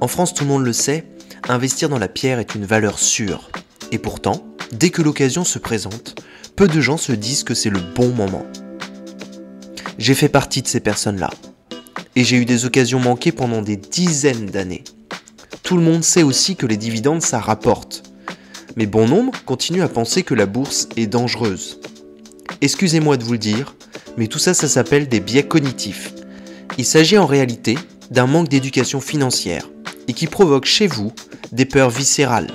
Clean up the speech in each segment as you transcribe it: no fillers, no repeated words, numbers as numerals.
En France, tout le monde le sait, investir dans la pierre est une valeur sûre. Et pourtant, dès que l'occasion se présente, peu de gens se disent que c'est le bon moment. J'ai fait partie de ces personnes-là. Et j'ai eu des occasions manquées pendant des dizaines d'années. Tout le monde sait aussi que les dividendes, ça rapporte. Mais bon nombre continuent à penser que la bourse est dangereuse. Excusez-moi de vous le dire, mais tout ça, ça s'appelle des biais cognitifs. Il s'agit en réalité d'un manque d'éducation financière et qui provoque chez vous des peurs viscérales.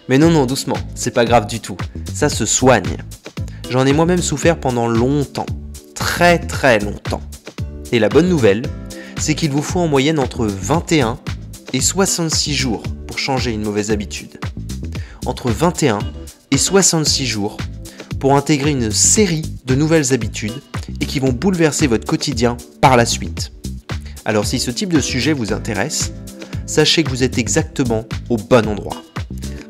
Mais non, doucement, c'est pas grave du tout, ça se soigne. J'en ai moi-même souffert pendant longtemps, très longtemps. Et la bonne nouvelle, c'est qu'il vous faut en moyenne entre 21 et 66 jours pour changer une mauvaise habitude. Entre 21 et 66 jours pour intégrer une série de nouvelles habitudes et qui vont bouleverser votre quotidien par la suite. Alors si ce type de sujet vous intéresse, sachez que vous êtes exactement au bon endroit.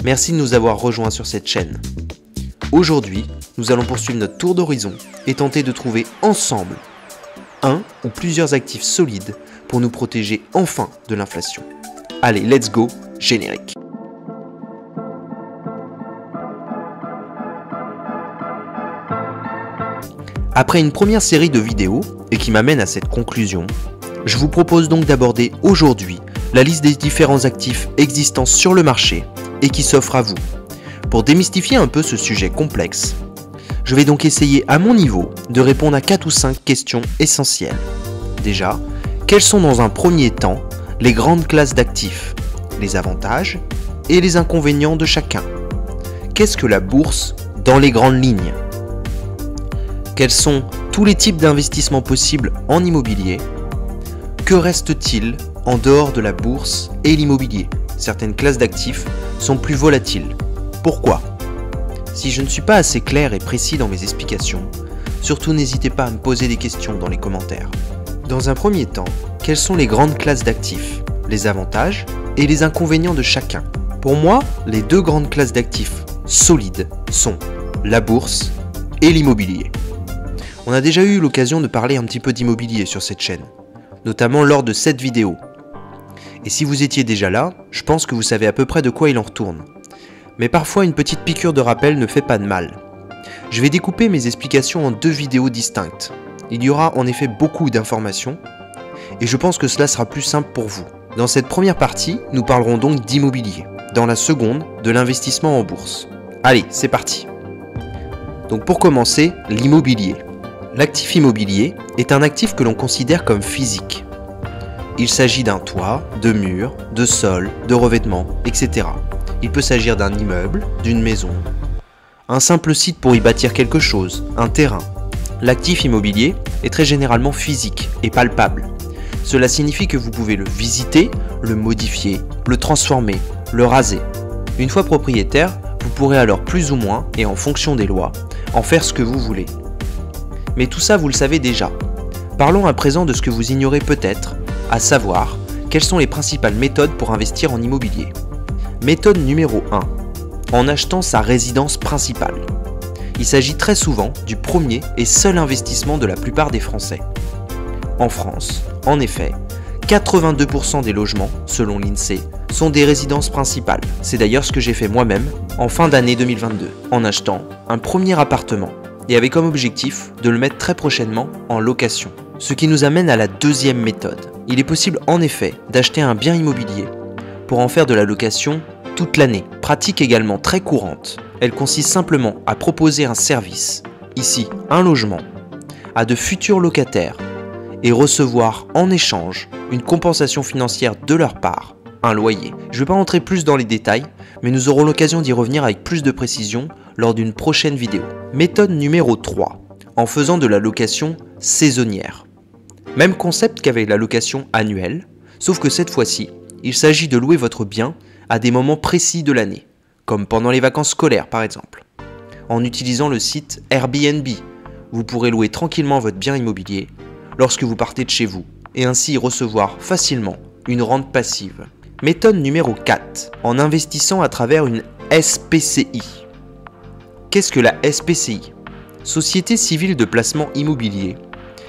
Merci de nous avoir rejoints sur cette chaîne. Aujourd'hui, nous allons poursuivre notre tour d'horizon et tenter de trouver ensemble un ou plusieurs actifs solides pour nous protéger enfin de l'inflation. Allez, let's go, générique. Après une première série de vidéos, et qui m'amène à cette conclusion, je vous propose donc d'aborder aujourd'hui la liste des différents actifs existants sur le marché et qui s'offrent à vous. Pour démystifier un peu ce sujet complexe, je vais donc essayer à mon niveau de répondre à 4 ou 5 questions essentielles. Déjà, quelles sont dans un premier temps les grandes classes d'actifs, les avantages et les inconvénients de chacun? Qu'est-ce que la bourse dans les grandes lignes? Quels sont tous les types d'investissements possibles en immobilier? Que reste-t-il en dehors de la bourse et l'immobilier? Certaines classes d'actifs sont plus volatiles. Pourquoi? Si je ne suis pas assez clair et précis dans mes explications, surtout n'hésitez pas à me poser des questions dans les commentaires. Dans un premier temps, quelles sont les grandes classes d'actifs, les avantages et les inconvénients de chacun? Pour moi, les deux grandes classes d'actifs solides sont la bourse et l'immobilier. On a déjà eu l'occasion de parler un petit peu d'immobilier sur cette chaîne, notamment lors de cette vidéo. Et si vous étiez déjà là, je pense que vous savez à peu près de quoi il en retourne. Mais parfois une petite piqûre de rappel ne fait pas de mal. Je vais découper mes explications en 2 vidéos distinctes. Il y aura en effet beaucoup d'informations, et je pense que cela sera plus simple pour vous. Dans cette première partie, nous parlerons donc d'immobilier. Dans la seconde, de l'investissement en bourse. Allez, c'est parti. Donc pour commencer, l'immobilier. L'actif immobilier est un actif que l'on considère comme physique. Il s'agit d'un toit, de murs, de sol, de revêtements, etc. Il peut s'agir d'un immeuble, d'une maison, un simple site pour y bâtir quelque chose, un terrain. L'actif immobilier est très généralement physique et palpable. Cela signifie que vous pouvez le visiter, le modifier, le transformer, le raser. Une fois propriétaire, vous pourrez alors plus ou moins, et en fonction des lois, en faire ce que vous voulez. Mais tout ça, vous le savez déjà. Parlons à présent de ce que vous ignorez peut-être, à savoir, quelles sont les principales méthodes pour investir en immobilier. Méthode numéro 1. En achetant sa résidence principale. Il s'agit très souvent du premier et seul investissement de la plupart des Français. En France, en effet, 82% des logements, selon l'INSEE, sont des résidences principales. C'est d'ailleurs ce que j'ai fait moi-même en fin d'année 2022, en achetant un premier appartement et avec comme objectif de le mettre très prochainement en location. Ce qui nous amène à la deuxième méthode. Il est possible en effet d'acheter un bien immobilier pour en faire de la location toute l'année. Pratique également très courante. Elle consiste simplement à proposer un service, ici un logement, à de futurs locataires et recevoir en échange une compensation financière de leur part, un loyer. Je ne vais pas entrer plus dans les détails, mais nous aurons l'occasion d'y revenir avec plus de précision lors d'une prochaine vidéo. Méthode numéro 3. En faisant de la location saisonnière. Même concept qu'avec la location annuelle, sauf que cette fois-ci, il s'agit de louer votre bien à des moments précis de l'année, comme pendant les vacances scolaires par exemple. En utilisant le site Airbnb, vous pourrez louer tranquillement votre bien immobilier lorsque vous partez de chez vous et ainsi y recevoir facilement une rente passive. Méthode numéro 4. En investissant à travers une SPCI. Qu'est-ce que la SPCI? Société civile de placement immobilier.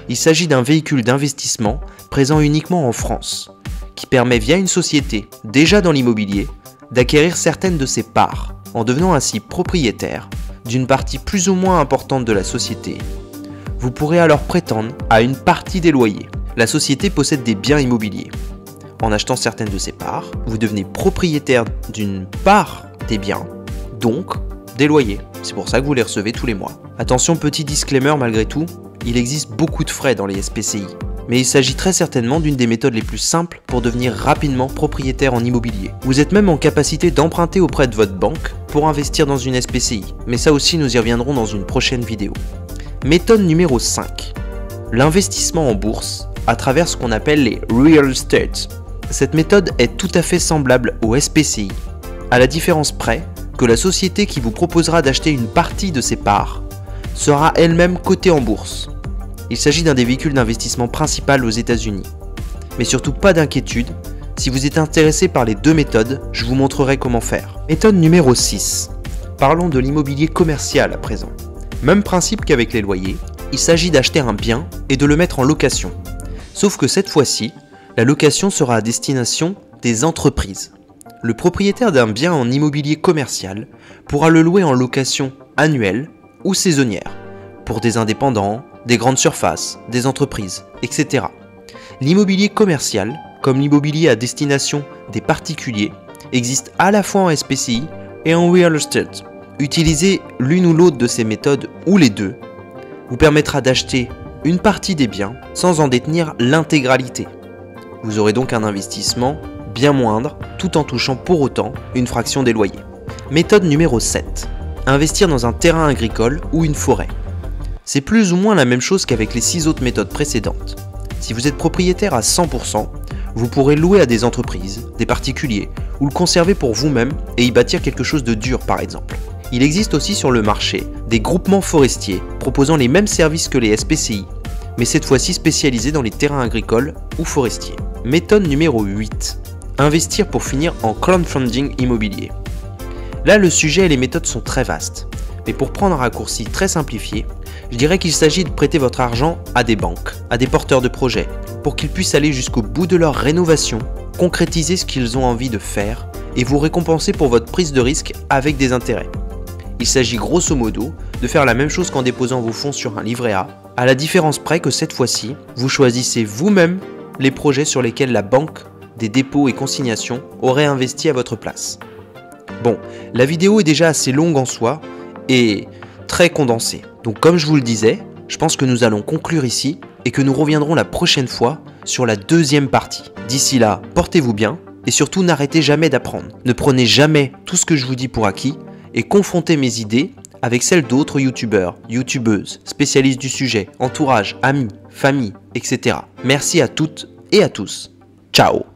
Il s'agit d'un véhicule d'investissement présent uniquement en France, qui permet via une société déjà dans l'immobilier d'acquérir certaines de ses parts en devenant ainsi propriétaire d'une partie plus ou moins importante de la société. Vous pourrez alors prétendre à une partie des loyers. La société possède des biens immobiliers. En achetant certaines de ses parts, vous devenez propriétaire d'une part des biens, donc des loyers. C'est pour ça que vous les recevez tous les mois. Attention, petit disclaimer malgré tout, il existe beaucoup de frais dans les SPCI. Mais il s'agit très certainement d'une des méthodes les plus simples pour devenir rapidement propriétaire en immobilier. Vous êtes même en capacité d'emprunter auprès de votre banque pour investir dans une SPCI. Mais ça aussi, nous y reviendrons dans une prochaine vidéo. Méthode numéro 5. L'investissement en bourse à travers ce qu'on appelle les real estate. Cette méthode est tout à fait semblable au SPCI, à la différence près que la société qui vous proposera d'acheter une partie de ses parts sera elle-même cotée en bourse. Il s'agit d'un des véhicules d'investissement principal aux États-Unis. Mais surtout pas d'inquiétude, si vous êtes intéressé par les deux méthodes, je vous montrerai comment faire. Méthode numéro 6. Parlons de l'immobilier commercial à présent. Même principe qu'avec les loyers, il s'agit d'acheter un bien et de le mettre en location. Sauf que cette fois-ci, la location sera à destination des entreprises. Le propriétaire d'un bien en immobilier commercial pourra le louer en location annuelle ou saisonnière, pour des indépendants, des grandes surfaces, des entreprises, etc. L'immobilier commercial, comme l'immobilier à destination des particuliers, existe à la fois en SPCI et en real estate. Utiliser l'une ou l'autre de ces méthodes, ou les deux, vous permettra d'acheter une partie des biens sans en détenir l'intégralité. Vous aurez donc un investissement bien moindre, tout en touchant pour autant une fraction des loyers. Méthode numéro 7. Investir dans un terrain agricole ou une forêt. C'est plus ou moins la même chose qu'avec les 6 autres méthodes précédentes. Si vous êtes propriétaire à 100%, vous pourrez louer à des entreprises, des particuliers, ou le conserver pour vous-même et y bâtir quelque chose de dur par exemple. Il existe aussi sur le marché des groupements forestiers proposant les mêmes services que les SPCI, mais cette fois-ci spécialisés dans les terrains agricoles ou forestiers. Méthode numéro 8. Investir pour finir en crowdfunding immobilier. Là, le sujet et les méthodes sont très vastes, mais pour prendre un raccourci très simplifié, je dirais qu'il s'agit de prêter votre argent à des banques, à des porteurs de projets, pour qu'ils puissent aller jusqu'au bout de leur rénovation, concrétiser ce qu'ils ont envie de faire et vous récompenser pour votre prise de risque avec des intérêts. Il s'agit grosso modo de faire la même chose qu'en déposant vos fonds sur un livret A, à la différence près que cette fois-ci, vous choisissez vous-même les projets sur lesquels la banque des dépôts et consignations aurait investi à votre place. Bon, la vidéo est déjà assez longue en soi et très condensée. Donc comme je vous le disais, je pense que nous allons conclure ici et que nous reviendrons la prochaine fois sur la deuxième partie. D'ici là, portez-vous bien et surtout n'arrêtez jamais d'apprendre. Ne prenez jamais tout ce que je vous dis pour acquis et confrontez mes idées avec celles d'autres youtubeurs, youtubeuses, spécialistes du sujet, entourage, amis, famille, etc. Merci à toutes et à tous. Ciao!